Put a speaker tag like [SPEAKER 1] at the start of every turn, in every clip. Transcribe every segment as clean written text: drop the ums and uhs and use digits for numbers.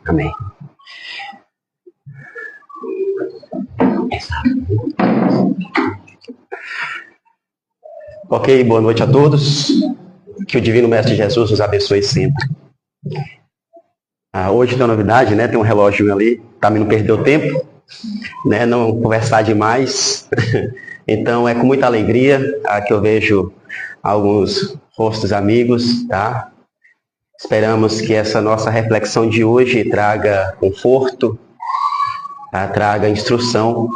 [SPEAKER 1] Amém. Ok, boa noite a todos. Que o Divino Mestre Jesus nos abençoe sempre. Hoje tem uma novidade, né? Tem um relógio ali, para mim não perder o tempo, né? Não conversar demais. Então é com muita alegria que eu vejo alguns rostos amigos, tá? Esperamos que essa nossa reflexão de hoje traga conforto, tá? Traga instrução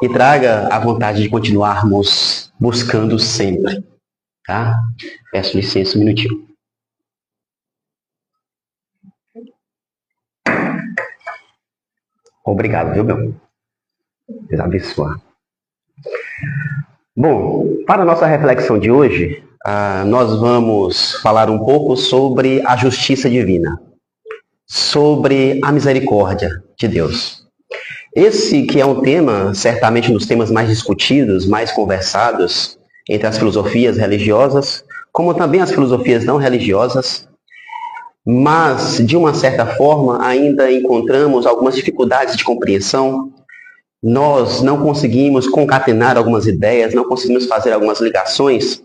[SPEAKER 1] e traga a vontade de continuarmos buscando sempre, tá? Peço licença um minutinho. Obrigado, viu, meu? Deus abençoe. Bom, para a nossa reflexão de hoje, nós vamos falar um pouco sobre a justiça divina, sobre a misericórdia de Deus. Esse que é um tema, certamente um dos temas mais discutidos, mais conversados entre as filosofias religiosas, como também as filosofias não religiosas, mas, de uma certa forma, ainda encontramos algumas dificuldades de compreensão. Nós não conseguimos concatenar algumas ideias, não conseguimos fazer algumas ligações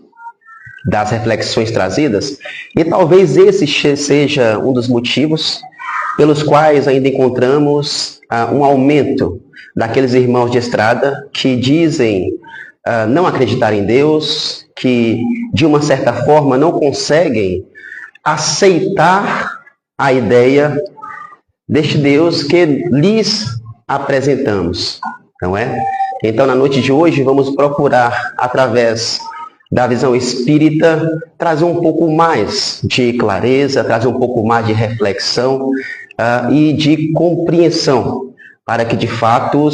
[SPEAKER 1] das reflexões trazidas, e talvez esse seja um dos motivos pelos quais ainda encontramos um aumento daqueles irmãos de estrada que dizem não acreditar em Deus, que de uma certa forma não conseguem aceitar a ideia deste Deus que lhes apresentamos, não é? Então, na noite de hoje, vamos procurar, através da visão espírita, trazer um pouco mais de clareza, trazer um pouco mais de reflexão e de compreensão, para que, de fato,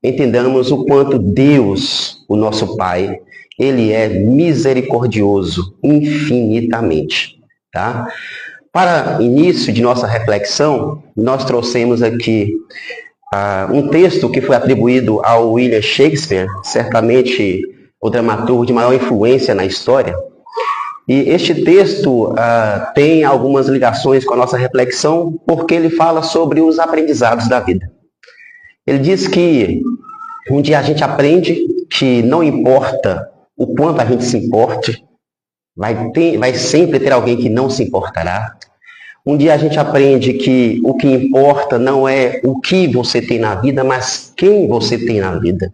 [SPEAKER 1] entendamos o quanto Deus, o nosso Pai, Ele é misericordioso infinitamente. Tá? Para início de nossa reflexão, nós trouxemos aqui um texto que foi atribuído ao William Shakespeare, certamente o dramaturgo de maior influência na história. E este texto tem algumas ligações com a nossa reflexão, porque ele fala sobre os aprendizados da vida. Ele diz que um dia a gente aprende que não importa o quanto a gente se importe, vai sempre ter alguém que não se importará. Um dia a gente aprende que o que importa não é o que você tem na vida, mas quem você tem na vida.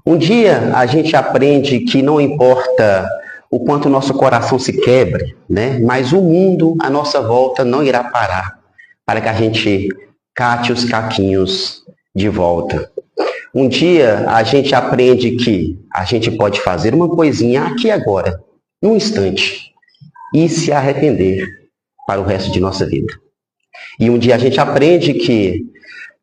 [SPEAKER 1] Um dia a gente aprende que não importa o quanto o nosso coração se quebre, né? Mas o mundo à nossa volta não irá parar para que a gente cate os caquinhos de volta. Um dia a gente aprende que a gente pode fazer uma coisinha aqui agora, num instante, e se arrepender para o resto de nossa vida. E um dia a gente aprende que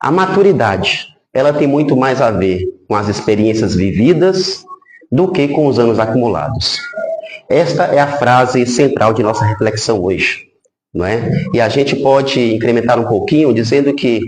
[SPEAKER 1] a maturidade, ela tem muito mais a ver com as experiências vividas do que com os anos acumulados. Esta é a frase central de nossa reflexão hoje, não é? E a gente pode incrementar um pouquinho dizendo que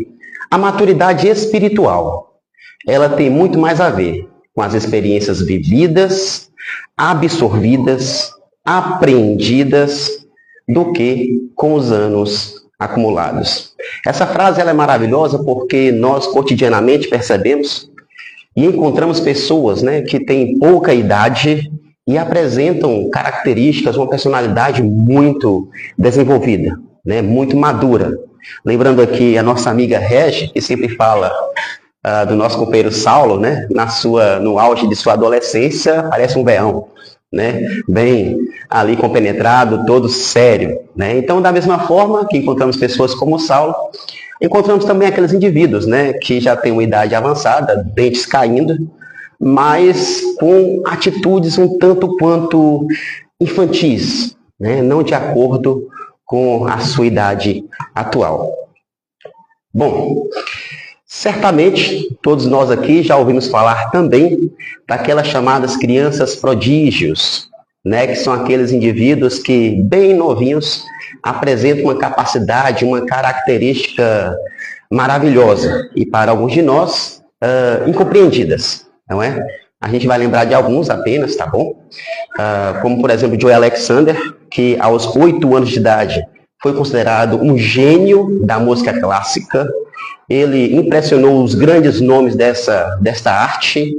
[SPEAKER 1] a maturidade espiritual, ela tem muito mais a ver com as experiências vividas, absorvidas, aprendidas, do que com os anos acumulados. Essa frase ela é maravilhosa porque nós cotidianamente percebemos e encontramos pessoas, né, que têm pouca idade e apresentam características, uma personalidade muito desenvolvida, né, muito madura. Lembrando aqui a nossa amiga Regi, que sempre fala do nosso companheiro Saulo, né, no auge de sua adolescência, parece um veão, né, bem ali compenetrado, todo sério, né? Então, da mesma forma que encontramos pessoas como Saulo, encontramos também aqueles indivíduos, né, que já têm uma idade avançada, dentes caindo, mas com atitudes um tanto quanto infantis, né, não de acordo com a sua idade atual. Bom, certamente todos nós aqui já ouvimos falar também daquelas chamadas crianças prodígios, né, que são aqueles indivíduos que, bem novinhos, apresentam uma capacidade, uma característica maravilhosa e, para alguns de nós, incompreendidas, não é? A gente vai lembrar de alguns apenas, tá bom? Como, por exemplo, Joe Alexander, que aos 8 anos de idade foi considerado um gênio da música clássica. Ele impressionou os grandes nomes desta arte,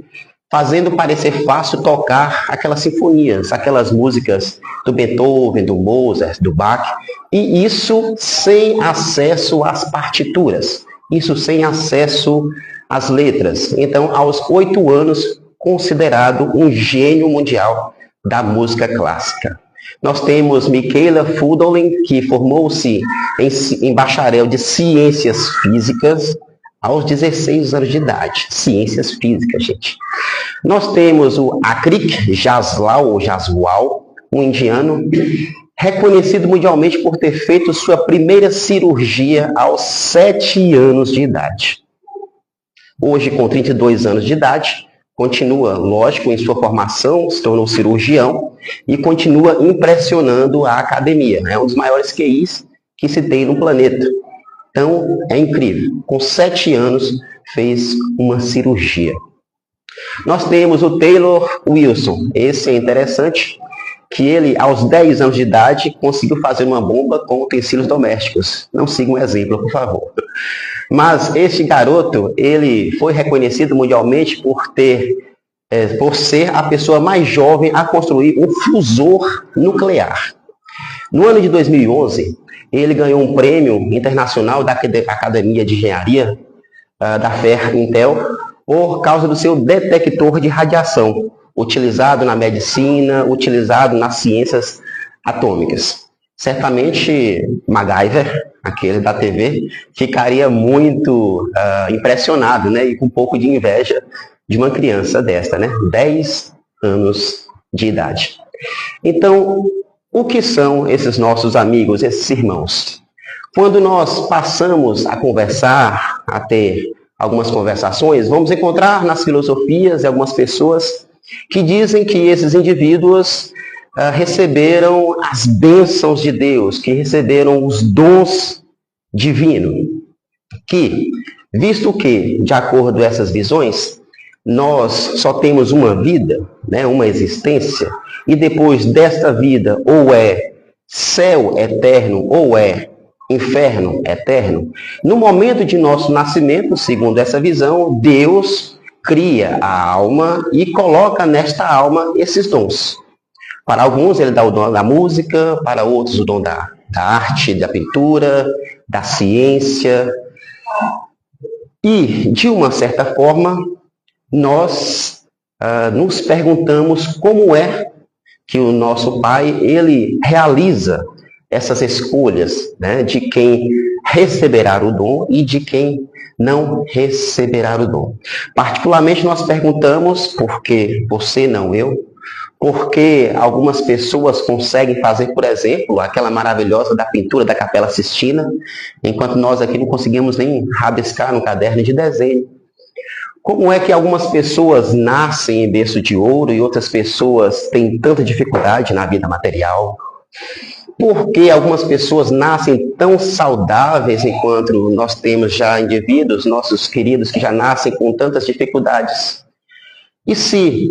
[SPEAKER 1] fazendo parecer fácil tocar aquelas sinfonias, aquelas músicas do Beethoven, do Mozart, do Bach, e isso sem acesso às partituras, isso sem acesso às letras. Então, aos 8 anos, considerado um gênio mundial da música clássica. Nós temos Michaela Fudolin, que formou-se em bacharel de Ciências Físicas aos 16 anos de idade. Ciências Físicas, gente. Nós temos o Akrik Jaswal, um indiano, reconhecido mundialmente por ter feito sua primeira cirurgia aos 7 anos de idade. Hoje, com 32 anos de idade, continua, lógico, em sua formação, se tornou cirurgião e continua impressionando a academia. É um dos maiores QIs que se tem no planeta. Então, é incrível. Com 7 anos, fez uma cirurgia. Nós temos o Taylor Wilson. Esse é interessante, que ele, aos 10 anos de idade, conseguiu fazer uma bomba com utensílios domésticos. Não siga um exemplo, por favor. Mas este garoto, ele foi reconhecido mundialmente por ser a pessoa mais jovem a construir um fusor nuclear. No ano de 2011, ele ganhou um prêmio internacional da Academia de Engenharia da FER Intel por causa do seu detector de radiação, utilizado na medicina, utilizado nas ciências atômicas. Certamente, MacGyver, aquele da TV, ficaria muito impressionado, né, e com um pouco de inveja de uma criança desta, né? 10 anos de idade. Então, o que são esses nossos amigos, esses irmãos? Quando nós passamos a conversar, a ter algumas conversações, vamos encontrar nas filosofias algumas pessoas que dizem que esses indivíduos receberam as bênçãos de Deus, que receberam os dons divinos. Que, visto que, de acordo com essas visões, nós só temos uma vida, né, uma existência, e depois desta vida ou é céu eterno ou é inferno eterno. No momento de nosso nascimento, segundo essa visão, Deus cria a alma e coloca nesta alma esses dons. Para alguns ele dá o dom da música, para outros o dom da arte, da pintura, da ciência. E, de uma certa forma, nós nos perguntamos como é que o nosso Pai, ele realiza essas escolhas, né, de quem receberá o dom e de quem não receberá o dom. Particularmente nós perguntamos por que você, não eu, porque algumas pessoas conseguem fazer, por exemplo, aquela maravilhosa da pintura da Capela Sistina, enquanto nós aqui não conseguimos nem rabiscar no caderno de desenho. Como é que algumas pessoas nascem em berço de ouro e outras pessoas têm tanta dificuldade na vida material? Por que algumas pessoas nascem tão saudáveis enquanto nós temos já indivíduos, nossos queridos, que já nascem com tantas dificuldades? E se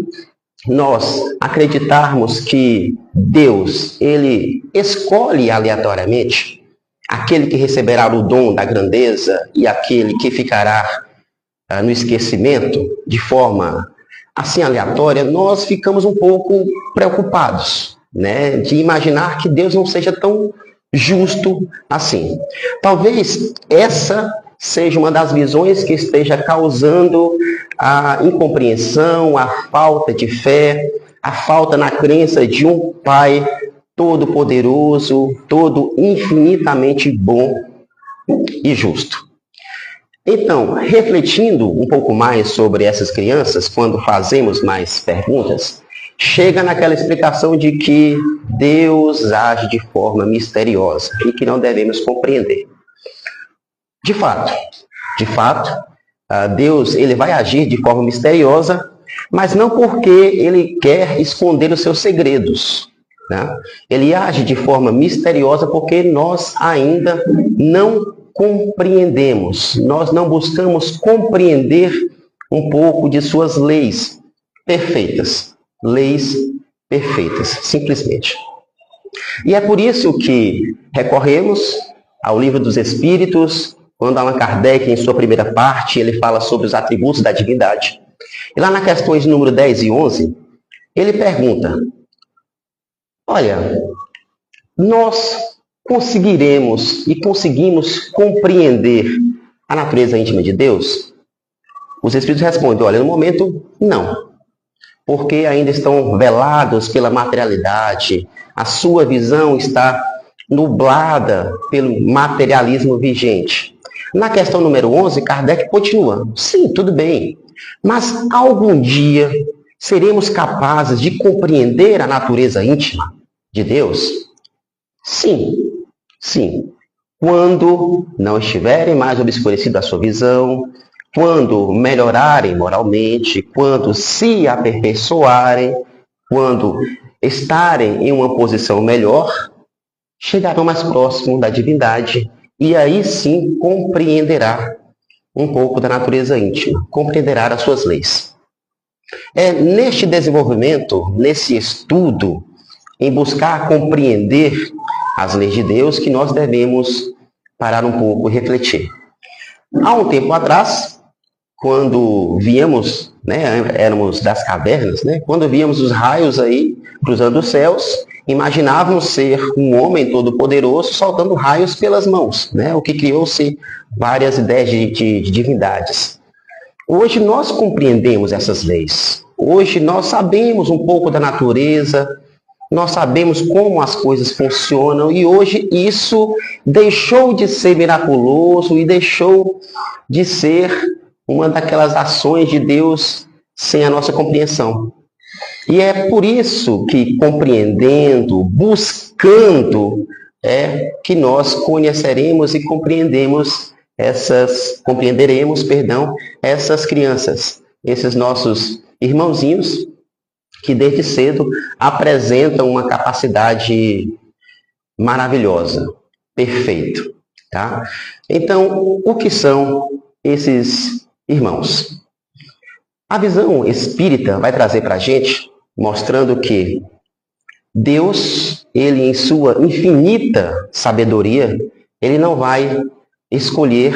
[SPEAKER 1] nós acreditarmos que Deus, ele escolhe aleatoriamente aquele que receberá o dom da grandeza e aquele que ficará no esquecimento de forma assim aleatória, nós ficamos um pouco preocupados, né, de imaginar que Deus não seja tão justo assim. Talvez essa seja uma das visões que esteja causando a incompreensão, a falta de fé, a falta na crença de um Pai todo-poderoso, todo infinitamente bom e justo. Então, refletindo um pouco mais sobre essas crianças, quando fazemos mais perguntas, chega naquela explicação de que Deus age de forma misteriosa e que não devemos compreender. De fato, Deus, ele vai agir de forma misteriosa, mas não porque ele quer esconder os seus segredos, né? Ele age de forma misteriosa porque nós ainda não compreendemos, nós não buscamos compreender um pouco de suas leis perfeitas, simplesmente. E é por isso que recorremos ao Livro dos Espíritos, quando Allan Kardec, em sua primeira parte, ele fala sobre os atributos da divindade. E lá na questões número 10 e 11, ele pergunta, olha, nós conseguiremos e conseguimos compreender a natureza íntima de Deus? Os Espíritos respondem, olha, no momento, não. Porque ainda estão velados pela materialidade, a sua visão está nublada pelo materialismo vigente. Na questão número 11, Kardec continua, sim, tudo bem, mas algum dia seremos capazes de compreender a natureza íntima de Deus? Sim, sim. Quando não estiverem mais obscurecido a sua visão, quando melhorarem moralmente, quando se aperfeiçoarem, quando estarem em uma posição melhor, chegarão mais próximo da divindade e aí sim compreenderá um pouco da natureza íntima, compreenderá as suas leis. É neste desenvolvimento, nesse estudo, em buscar compreender as leis de Deus, que nós devemos parar um pouco e refletir. Há um tempo atrás, quando víamos, éramos das cavernas, quando víamos os raios aí cruzando os céus, imaginávamos ser um homem todo-poderoso soltando raios pelas mãos, o que criou-se várias ideias de divindades. Hoje nós compreendemos essas leis. Hoje nós sabemos um pouco da natureza, nós sabemos como as coisas funcionam e hoje isso deixou de ser miraculoso e deixou de ser uma daquelas ações de Deus sem a nossa compreensão. E é por isso que compreendendo, buscando, que nós compreenderemos essas crianças, esses nossos irmãozinhos que desde cedo apresentam uma capacidade maravilhosa, perfeito, tá? Então, o que são esses irmãos? A visão espírita vai trazer para a gente, mostrando que Deus, ele em sua infinita sabedoria, ele não vai escolher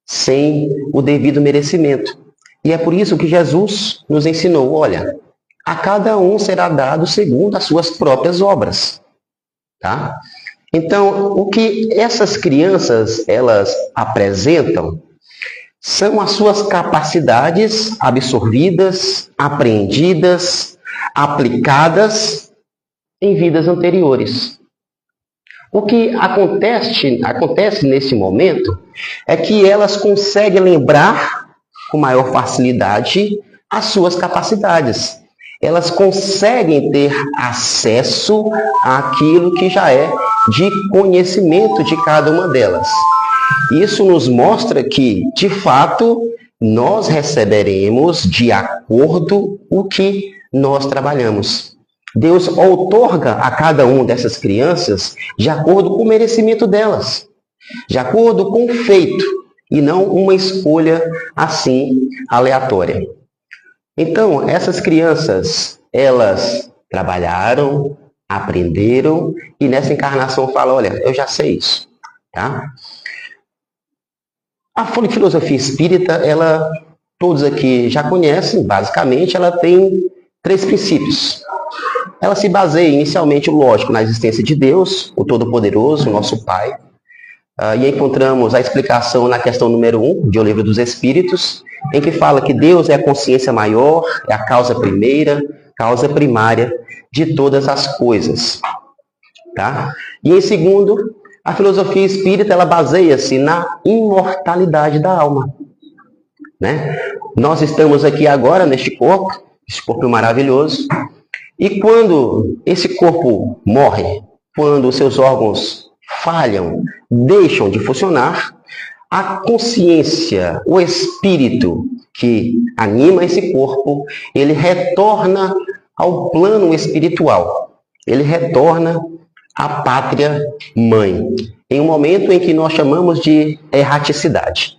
[SPEAKER 1] sem o devido merecimento. E é por isso que Jesus nos ensinou, olha, a cada um será dado segundo as suas próprias obras. Tá? Então, o que essas crianças, elas apresentam, são as suas capacidades absorvidas, apreendidas, aplicadas em vidas anteriores. O que acontece nesse momento é que elas conseguem lembrar com maior facilidade as suas capacidades. Elas conseguem ter acesso àquilo que já é de conhecimento de cada uma delas. Isso nos mostra que, de fato, nós receberemos de acordo com o que nós trabalhamos. Deus outorga a cada uma dessas crianças de acordo com o merecimento delas, de acordo com o feito, e não uma escolha assim aleatória. Então, essas crianças, elas trabalharam, aprenderam, e nessa encarnação falam, olha, eu já sei isso. Tá? A filosofia espírita, todos aqui já conhecem, basicamente, ela tem 3 princípios. Ela se baseia inicialmente, lógico, na existência de Deus, o Todo-Poderoso, o nosso Pai. E encontramos a explicação na questão número 1, de O Livro dos Espíritos, em que fala que Deus é a consciência maior, é a causa primeira, causa primária de todas as coisas. Tá? E em segundo, a filosofia espírita, ela baseia-se na imortalidade da alma. Nós estamos aqui agora neste corpo, esse corpo maravilhoso, e quando esse corpo morre, quando os seus órgãos falham, deixam de funcionar, a consciência, o espírito que anima esse corpo, ele retorna ao plano espiritual. Ele retorna à pátria mãe, em um momento em que nós chamamos de erraticidade.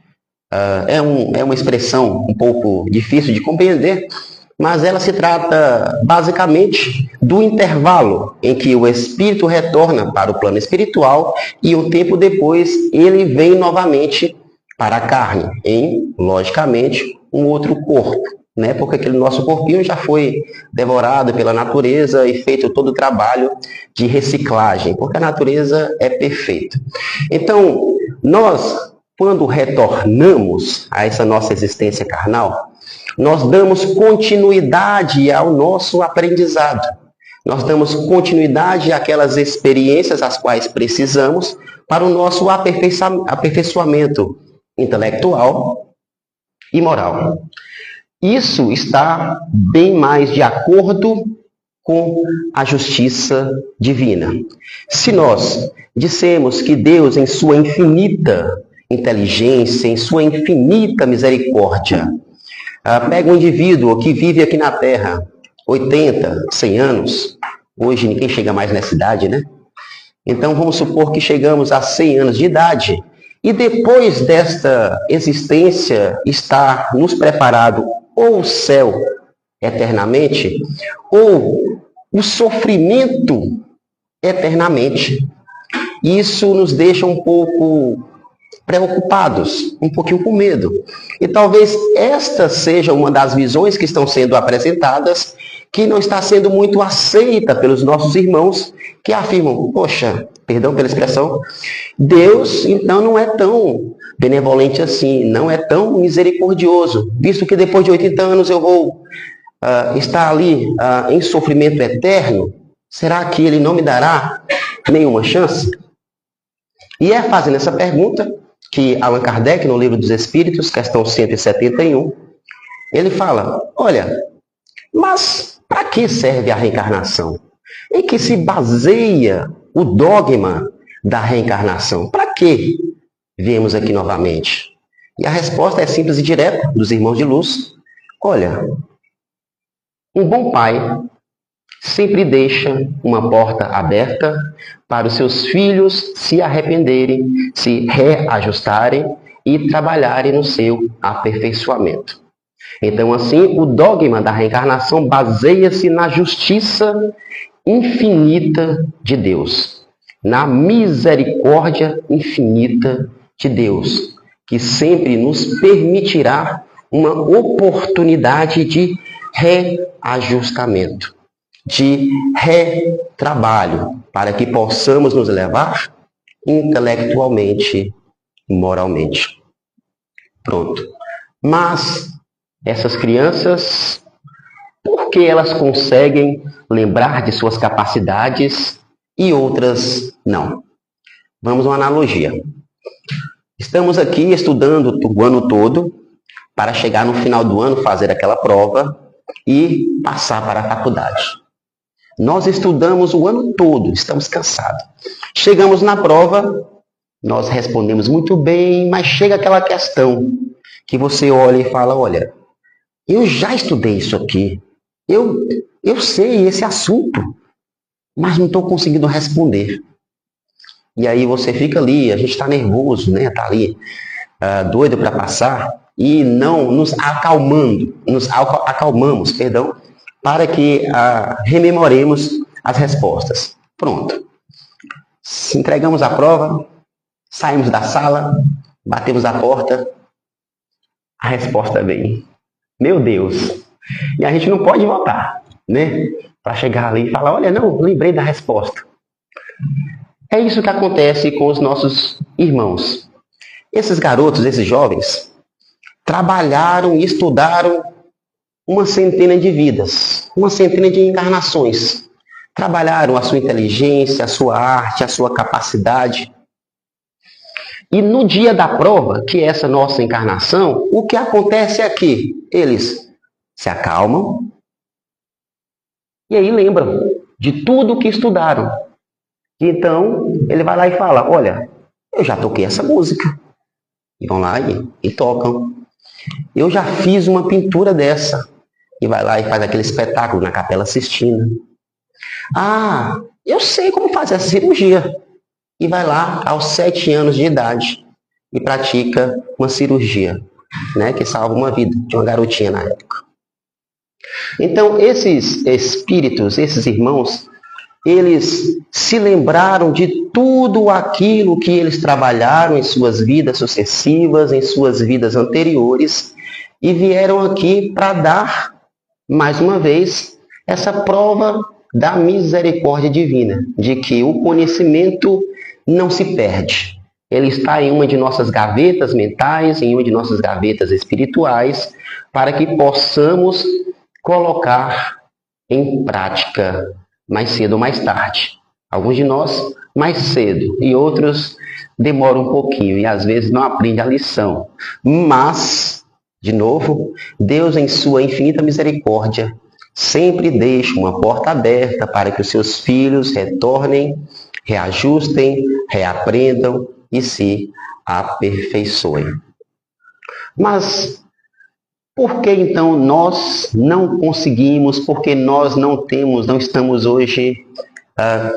[SPEAKER 1] É uma expressão um pouco difícil de compreender, mas ela se trata basicamente do intervalo em que o espírito retorna para o plano espiritual e um tempo depois ele vem novamente para a carne, em, logicamente, um outro corpo, né? Porque aquele nosso corpinho já foi devorado pela natureza e feito todo o trabalho de reciclagem, porque a natureza é perfeita. Então, nós, quando retornamos a essa nossa existência carnal, nós damos continuidade ao nosso aprendizado. Nós damos continuidade àquelas experiências às quais precisamos para o nosso aperfeiçoamento intelectual e moral. Isso está bem mais de acordo com a justiça divina. Se nós dissemos que Deus, em sua infinita inteligência, em sua infinita misericórdia, pega um indivíduo que vive aqui na Terra 80, 100 anos, hoje ninguém chega mais nessa idade, né? Então vamos supor que chegamos a 100 anos de idade e depois desta existência está nos preparado ou o céu eternamente ou o sofrimento eternamente. Isso nos deixa um pouco preocupados, um pouquinho com medo. E talvez esta seja uma das visões que estão sendo apresentadas, que não está sendo muito aceita pelos nossos irmãos, que afirmam, poxa, perdão pela expressão, Deus então não é tão benevolente assim, não é tão misericordioso, visto que depois de 80 anos eu vou estar ali em sofrimento eterno, será que ele não me dará nenhuma chance? E é fazendo essa pergunta que Allan Kardec, no Livro dos Espíritos, questão 171, ele fala, olha, mas para que serve a reencarnação? Em que se baseia o dogma da reencarnação? Para que viemos aqui novamente? E a resposta é simples e direta dos irmãos de luz. Olha, um bom pai sempre deixa uma porta aberta para os seus filhos se arrependerem, se reajustarem e trabalharem no seu aperfeiçoamento. Então, assim, o dogma da reencarnação baseia-se na justiça infinita de Deus, na misericórdia infinita de Deus, que sempre nos permitirá uma oportunidade de reajustamento, de retrabalho, para que possamos nos elevar intelectualmente e moralmente. Pronto. Mas essas crianças, por que elas conseguem lembrar de suas capacidades e outras não? Vamos a uma analogia. Estamos aqui estudando o ano todo para chegar no final do ano, fazer aquela prova e passar para a faculdade. Nós estudamos o ano todo, estamos cansados. Chegamos na prova, nós respondemos muito bem, mas chega aquela questão que você olha e fala, olha, eu já estudei isso aqui, eu sei esse assunto, mas não estou conseguindo responder. E aí você fica ali, a gente está nervoso, né? Está ali doido para passar e não nos acalmamos, para que rememoremos as respostas. Pronto. Entregamos a prova, saímos da sala, batemos a porta, a resposta vem. Meu Deus! E a gente não pode voltar, né? Para chegar ali e falar, olha, não, lembrei da resposta. É isso que acontece com os nossos irmãos. Esses garotos, esses jovens, trabalharam e estudaram uma centena de vidas, uma centena de encarnações. Trabalharam a sua inteligência, a sua arte, a sua capacidade. E no dia da prova, que é essa nossa encarnação, o que acontece é que eles se acalmam e aí lembram de tudo o que estudaram. Então, ele vai lá e fala, olha, eu já toquei essa música. E vão lá e tocam. Eu já fiz uma pintura dessa. E vai lá e faz aquele espetáculo na Capela Sistina. Ah, eu sei como fazer essa cirurgia. E vai lá aos 7 anos de idade e pratica uma cirurgia, né, que salva uma vida de uma garotinha na época. Então, esses espíritos, esses irmãos, eles se lembraram de tudo aquilo que eles trabalharam em suas vidas sucessivas, em suas vidas anteriores, e vieram aqui para dar, mais uma vez, essa prova da misericórdia divina, de que o conhecimento não se perde. Ele está em uma de nossas gavetas mentais, em uma de nossas gavetas espirituais, para que possamos colocar em prática mais cedo ou mais tarde. Alguns de nós mais cedo e outros demoram um pouquinho e às vezes não aprendem a lição. Mas, de novo, Deus em sua infinita misericórdia sempre deixa uma porta aberta para que os seus filhos retornem, reajustem, reaprendam e se aperfeiçoem. Mas por que então nós não conseguimos, porque nós não estamos hoje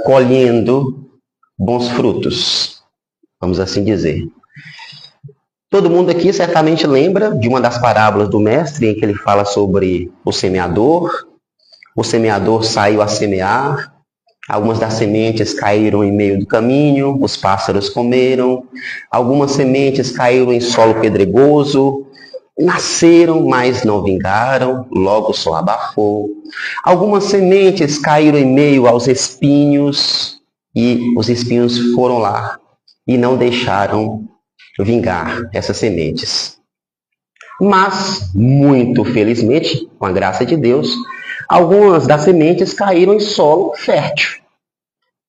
[SPEAKER 1] colhendo bons frutos, vamos assim dizer? Todo mundo aqui certamente lembra de uma das parábolas do mestre em que ele fala sobre o semeador. O semeador saiu a semear, algumas das sementes caíram em meio do caminho, os pássaros comeram, algumas sementes caíram em solo pedregoso, nasceram, mas não vingaram, logo o sol abafou. Algumas sementes caíram em meio aos espinhos, e os espinhos foram lá e não deixaram vingar essas sementes. Mas, muito felizmente, com a graça de Deus, algumas das sementes caíram em solo fértil.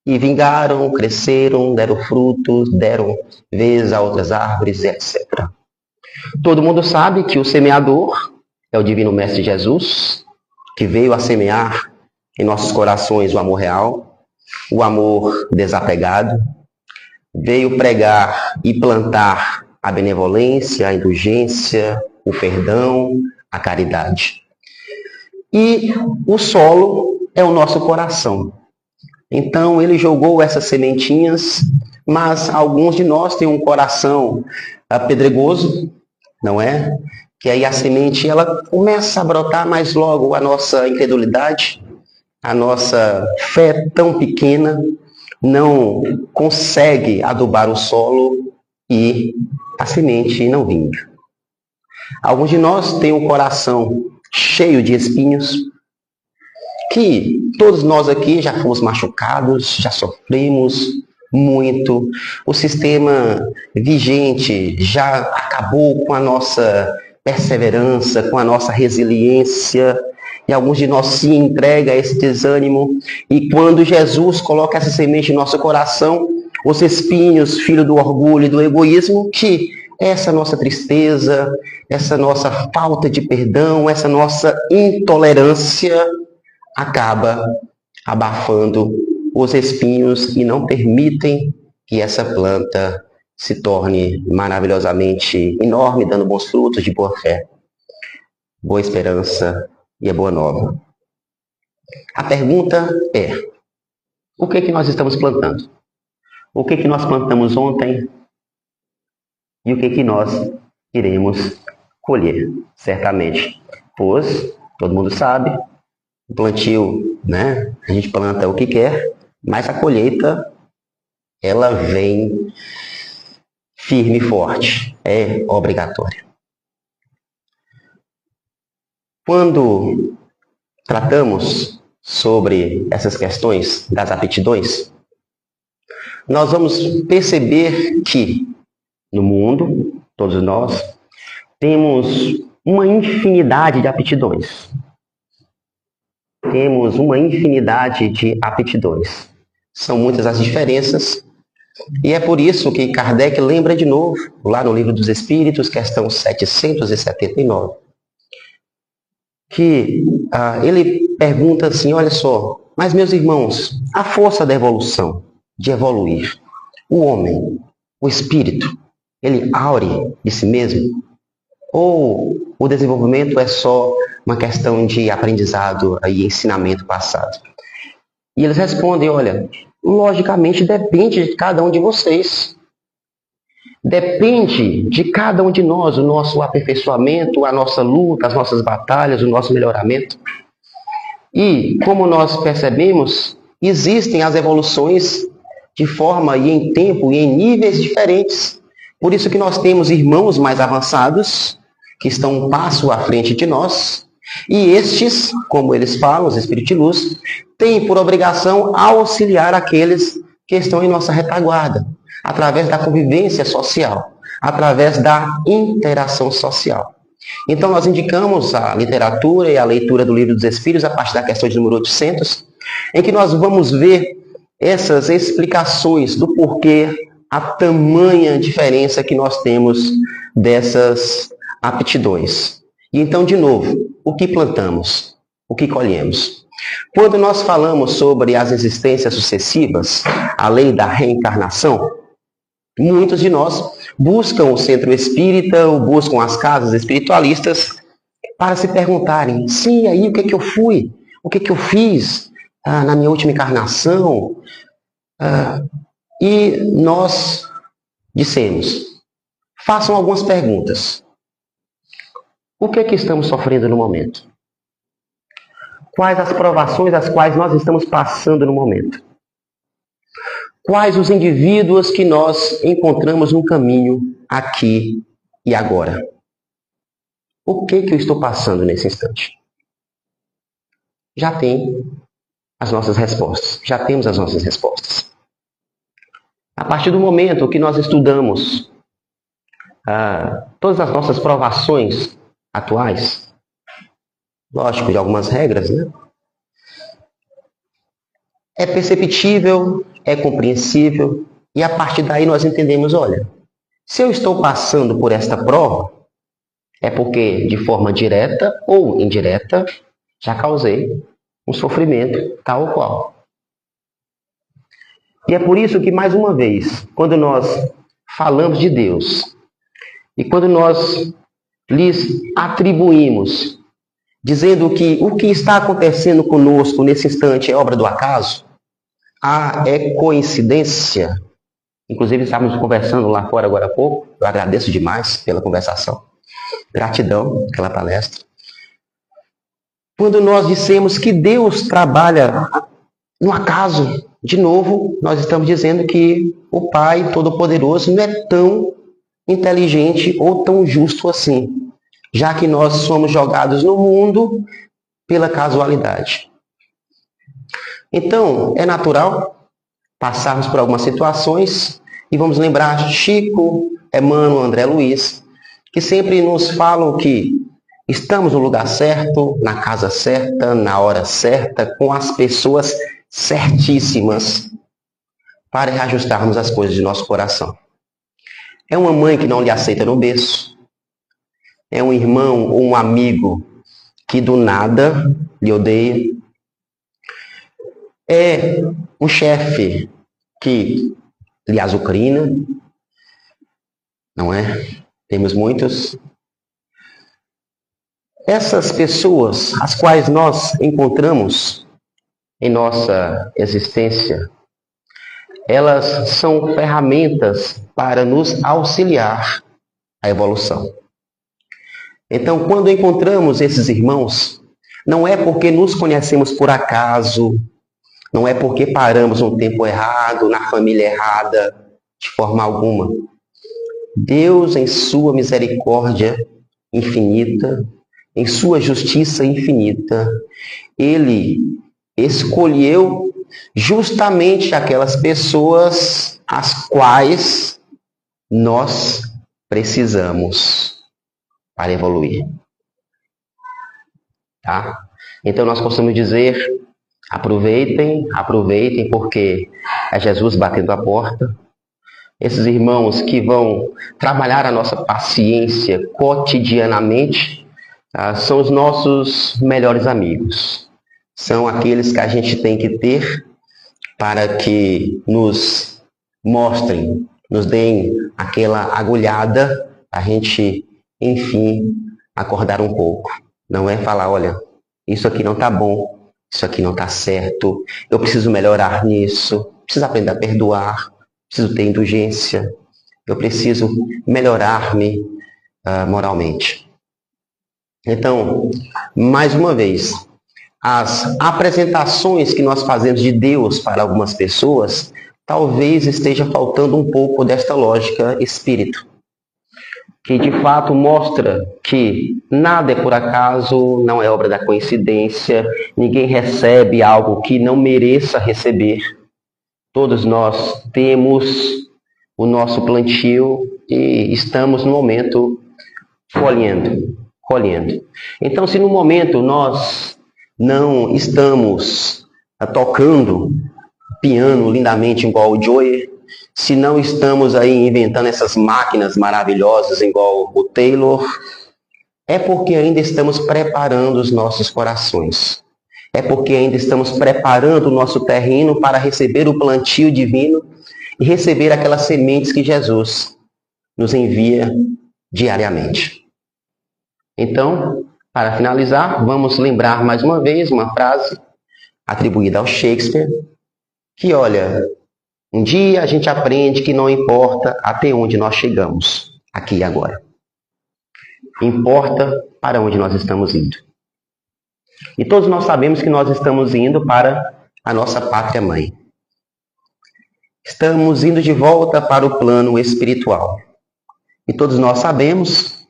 [SPEAKER 1] E vingaram, cresceram, deram frutos, deram vez a outras árvores, etc. Todo mundo sabe que o semeador é o Divino Mestre Jesus, que veio a semear em nossos corações o amor real, o amor desapegado, veio pregar e plantar a benevolência, a indulgência, o perdão, a caridade. E o solo é o nosso coração. Então ele jogou essas sementinhas, mas alguns de nós têm um coração pedregoso, não é? Que aí a semente ela começa a brotar, mas logo a nossa incredulidade, a nossa fé tão pequena, não consegue adubar o solo e a semente não vinga. Alguns de nós têm um coração cheio de espinhos, que todos nós aqui já fomos machucados, já sofremos muito. O sistema vigente já acabou com a nossa perseverança, com a nossa resiliência, e alguns de nós se entregam a esse desânimo. E quando Jesus coloca essa semente em nosso coração, os espinhos, filho do orgulho e do egoísmo, que essa nossa tristeza, essa nossa falta de perdão, essa nossa intolerância acaba abafando os espinhos e não permitem que essa planta se torne maravilhosamente enorme, dando bons frutos de boa fé, boa esperança e a boa nova. A pergunta é: o que nós estamos plantando? O que nós plantamos ontem? E o que nós iremos colher? Certamente, pois todo mundo sabe, o plantio, né? A gente planta o que quer, mas a colheita ela vem firme e forte, é obrigatória. Quando tratamos sobre essas questões das aptidões, nós vamos perceber que no mundo, todos nós, temos uma infinidade de aptidões. Temos uma infinidade de aptidões. São muitas as diferenças, e é por isso que Kardec lembra de novo, lá no Livro dos Espíritos, questão 779, que ele pergunta assim: olha só, mas meus irmãos, a força da evolução, de evoluir, o homem, o espírito, ele aure de si mesmo? Ou o desenvolvimento é só uma questão de aprendizado e ensinamento passado? E eles respondem: olha, logicamente depende de cada um de vocês. Depende de cada um de nós, o nosso aperfeiçoamento, a nossa luta, as nossas batalhas, o nosso melhoramento. E, como nós percebemos, existem as evoluções de forma e em tempo e em níveis diferentes. Por isso que nós temos irmãos mais avançados, que estão um passo à frente de nós, e estes, como eles falam, os espíritos de luz, têm por obrigação auxiliar aqueles que estão em nossa retaguarda, através da convivência social, através da interação social. Então, nós indicamos a literatura e a leitura do Livro dos Espíritos, a partir da questão de número 800, em que nós vamos ver essas explicações do porquê, a tamanha diferença que nós temos dessas aptidões. E então, de novo, o que plantamos? O que colhemos? Quando nós falamos sobre as existências sucessivas, a lei da reencarnação, muitos de nós buscam o centro espírita ou buscam as casas espiritualistas para se perguntarem, sim, aí o que que eu fui? O que que eu fiz na minha última encarnação? E nós dissemos, façam algumas perguntas. O que é que estamos sofrendo no momento? Quais as provações às quais nós estamos passando no momento? Quais os indivíduos que nós encontramos no caminho aqui e agora? O que eu estou passando nesse instante? Já tem as nossas respostas. Já temos as nossas respostas. A partir do momento que nós estudamos todas as nossas provações atuais, lógico, de algumas regras, né? É perceptível, é compreensível, e a partir daí nós entendemos, olha, se eu estou passando por esta prova, é porque de forma direta ou indireta já causei um sofrimento tal ou qual. E é por isso que, mais uma vez, quando nós falamos de Deus, e quando nós lhes atribuímos, dizendo que o que está acontecendo conosco nesse instante é obra do acaso, é coincidência. Inclusive, estávamos conversando lá fora agora há pouco, eu agradeço demais pela conversação. Gratidão pela palestra. Quando nós dissemos que Deus trabalha no acaso, de novo, nós estamos dizendo que o Pai Todo-Poderoso não é tão inteligente ou tão justo assim, já que nós somos jogados no mundo pela casualidade. Então, é natural passarmos por algumas situações e vamos lembrar Chico, Emmanuel, André Luiz, que sempre nos falam que estamos no lugar certo, na casa certa, na hora certa, com as pessoas certíssimas para reajustarmos as coisas de nosso coração. É uma mãe que não lhe aceita no berço. É um irmão ou um amigo que do nada lhe odeia. É um chefe que lhe azucrina. Não é? Temos muitos. Essas pessoas, as quais nós encontramos em nossa existência, elas são ferramentas para nos auxiliar à evolução. Então, quando encontramos esses irmãos, não é porque nos conhecemos por acaso, não é porque paramos no tempo errado, na família errada, de forma alguma. Deus, em sua misericórdia infinita, em sua justiça infinita, Ele escolheu justamente aquelas pessoas as quais nós precisamos para evoluir. Tá? Então nós possamos dizer, aproveitem, porque é Jesus batendo a porta. Esses irmãos que vão trabalhar a nossa paciência cotidianamente, são os nossos melhores amigos. São aqueles que a gente tem que ter para que nos mostrem, nos deem aquela agulhada, a gente, enfim, acordar um pouco. Não é falar, olha, isso aqui não está bom, isso aqui não está certo, eu preciso melhorar nisso, preciso aprender a perdoar, preciso ter indulgência, eu preciso melhorar-me moralmente. Então, mais uma vez, as apresentações que nós fazemos de Deus para algumas pessoas, talvez esteja faltando um pouco desta lógica espírito, que de fato mostra que nada é por acaso, não é obra da coincidência, ninguém recebe algo que não mereça receber. Todos nós temos o nosso plantio e estamos no momento colhendo. Então, se no momento nós não estamos tocando piano lindamente igual o Joey, se não estamos aí inventando essas máquinas maravilhosas igual o Taylor, é porque ainda estamos preparando os nossos corações. É porque ainda estamos preparando o nosso terreno para receber o plantio divino e receber aquelas sementes que Jesus nos envia diariamente. Então, para finalizar, vamos lembrar mais uma vez uma frase atribuída ao Shakespeare, que olha, um dia a gente aprende que não importa até onde nós chegamos, aqui e agora. Importa para onde nós estamos indo. E todos nós sabemos que nós estamos indo para a nossa pátria mãe. Estamos indo de volta para o plano espiritual. E todos nós sabemos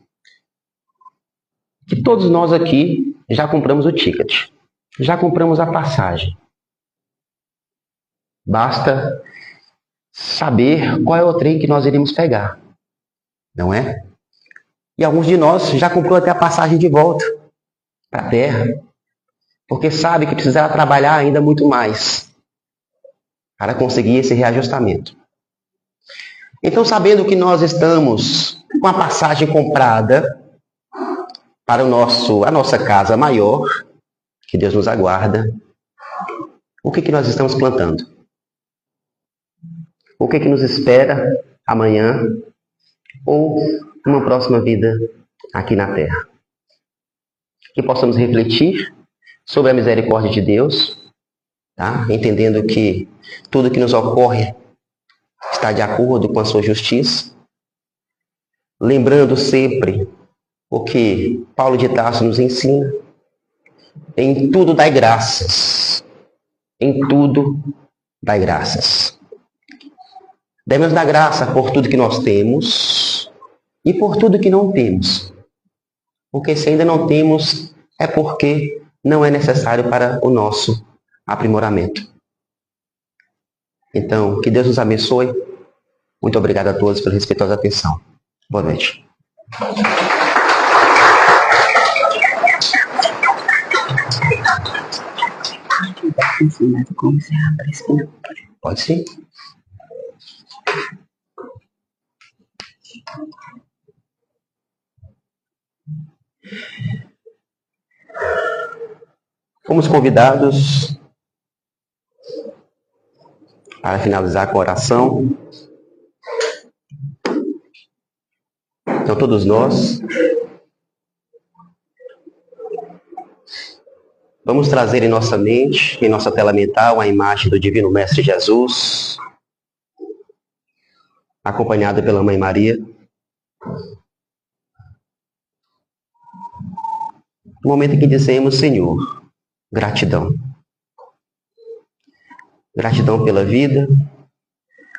[SPEAKER 1] que todos nós aqui já compramos o ticket, já compramos a passagem. Basta saber qual é o trem que nós iremos pegar, não é? E alguns de nós já comprou até a passagem de volta para a Terra, porque sabe que precisará trabalhar ainda muito mais para conseguir esse reajustamento. Então, sabendo que nós estamos com a passagem comprada para a nossa casa maior, que Deus nos aguarda, o que nós estamos plantando? O que nos espera amanhã ou numa próxima vida aqui na Terra? Que possamos refletir sobre a misericórdia de Deus, tá? Entendendo que tudo que nos ocorre está de acordo com a sua justiça. Lembrando sempre o que Paulo de Tarso nos ensina: em tudo dai graças. Em tudo dai graças. Devemos dar graça por tudo que nós temos e por tudo que não temos. Porque se ainda não temos, é porque não é necessário para o nosso aprimoramento. Então, que Deus nos abençoe. Muito obrigado a todos pela respeitosa atenção. Boa noite. Pode sim. Fomos convidados para finalizar com a oração. Então, todos nós vamos trazer em nossa mente, em nossa tela mental, a imagem do Divino Mestre Jesus, acompanhada pela Mãe Maria. No momento em que dizemos: Senhor, gratidão. Gratidão pela vida,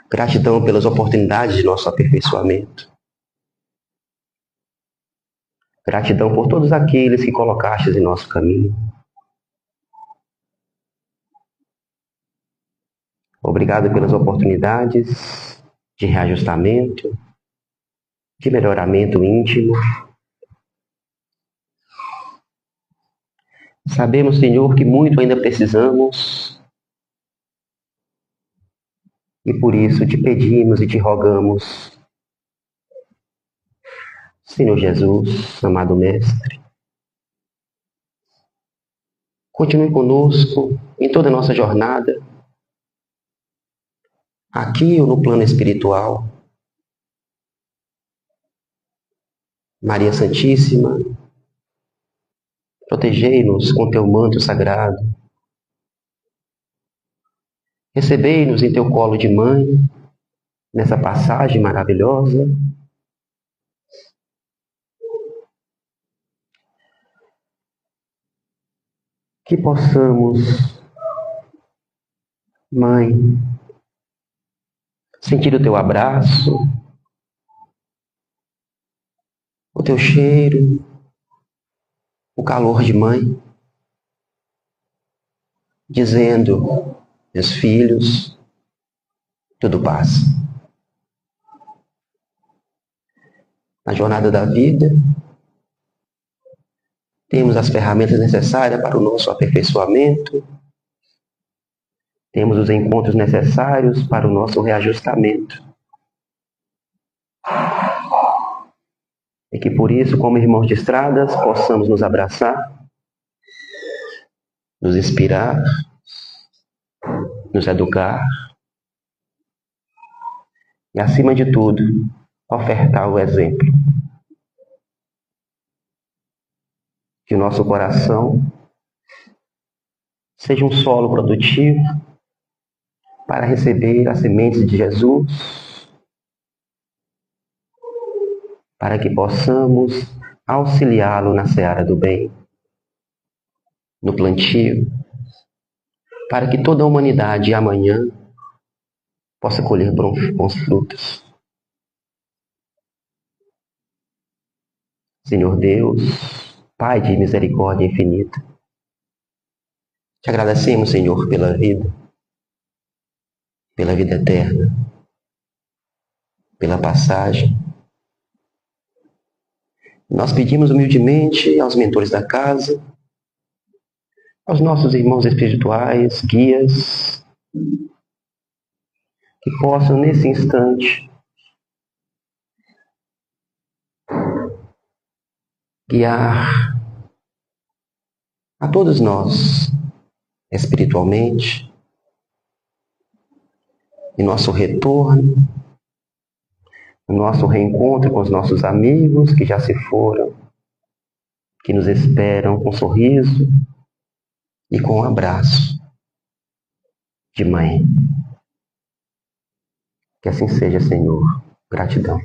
[SPEAKER 1] gratidão pelas oportunidades de nosso aperfeiçoamento. Gratidão por todos aqueles que colocastes em nosso caminho. Obrigado pelas oportunidades de reajustamento, de melhoramento íntimo. Sabemos, Senhor, que muito ainda precisamos e por isso te pedimos e te rogamos, Senhor Jesus, amado Mestre, continue conosco em toda a nossa jornada, aqui ou no plano espiritual. Maria Santíssima, protegei-nos com teu manto sagrado. Recebei-nos em teu colo de mãe, nessa passagem maravilhosa. Que possamos, Mãe, sentir o teu abraço, o teu cheiro, o calor de mãe, dizendo: meus filhos, tudo passa. Na jornada da vida, temos as ferramentas necessárias para o nosso aperfeiçoamento, temos os encontros necessários para o nosso reajustamento. E que por isso, como irmãos de estradas, possamos nos abraçar, nos inspirar, nos educar e, acima de tudo, ofertar o exemplo. Que o nosso coração seja um solo produtivo para receber as sementes de Jesus, para que possamos auxiliá-lo na seara do bem, no plantio, para que toda a humanidade amanhã possa colher bons frutos. Senhor Deus, Pai de misericórdia infinita, te agradecemos, Senhor, pela vida eterna, pela passagem. Nós pedimos humildemente aos mentores da casa, aos nossos irmãos espirituais, guias, que possam, nesse instante, guiar a todos nós, espiritualmente, em nosso retorno, no nosso reencontro com os nossos amigos que já se foram, que nos esperam com um sorriso e com um abraço de mãe. Que assim seja, Senhor. Gratidão.